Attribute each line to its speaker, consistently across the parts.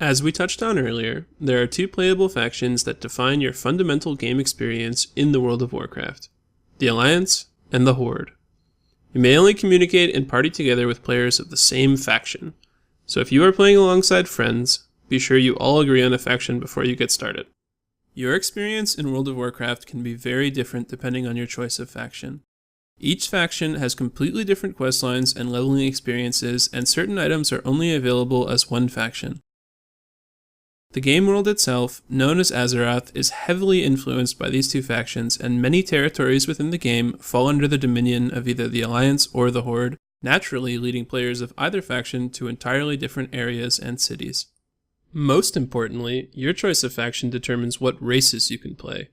Speaker 1: As we touched on earlier, there are two playable factions that define your fundamental game experience in the world of Warcraft: the Alliance and the Horde. You may only communicate and party together with players of the same faction, so if you are playing alongside friends, be sure you all agree on a faction before you get started. Your experience in World of Warcraft can be very different depending on your choice of faction. Each faction has completely different questlines and leveling experiences, and certain items are only available as one faction. The game world itself, known as Azeroth, is heavily influenced by these two factions, and many territories within the game fall under the dominion of either the Alliance or the Horde, naturally leading players of either faction to entirely different areas and cities. Most importantly, your choice of faction determines what races you can play.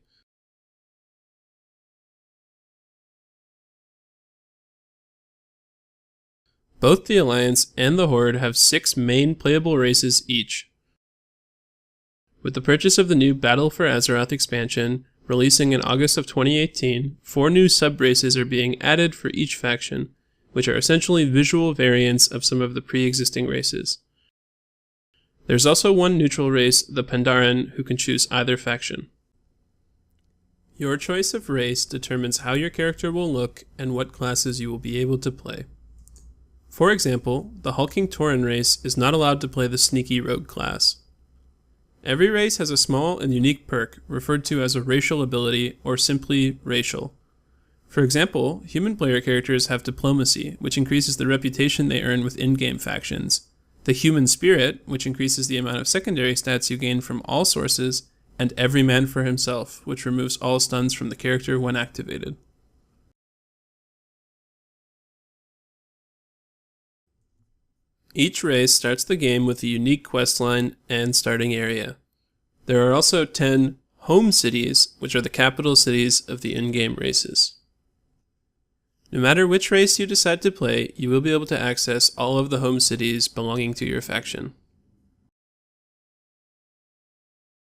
Speaker 1: Both the Alliance and the Horde have 6 main playable races each. With the purchase of the new Battle for Azeroth expansion, releasing in August of 2018, 4 new sub-races are being added for each faction, which are essentially visual variants of some of the pre-existing races. There's also one neutral race, the Pandaren, who can choose either faction. Your choice of race determines how your character will look and what classes you will be able to play. For example, the Hulking Tauren race is not allowed to play the Sneaky Rogue class. Every race has a small and unique perk, referred to as a racial ability, or simply racial. For example, human player characters have Diplomacy, which increases the reputation they earn with in-game factions, the Human Spirit, which increases the amount of secondary stats you gain from all sources, and Every Man for Himself, which removes all stuns from the character when activated. Each race starts the game with a unique questline and starting area. There are also 10 home cities, which are the capital cities of the in-game races. No matter which race you decide to play, you will be able to access all of the home cities belonging to your faction.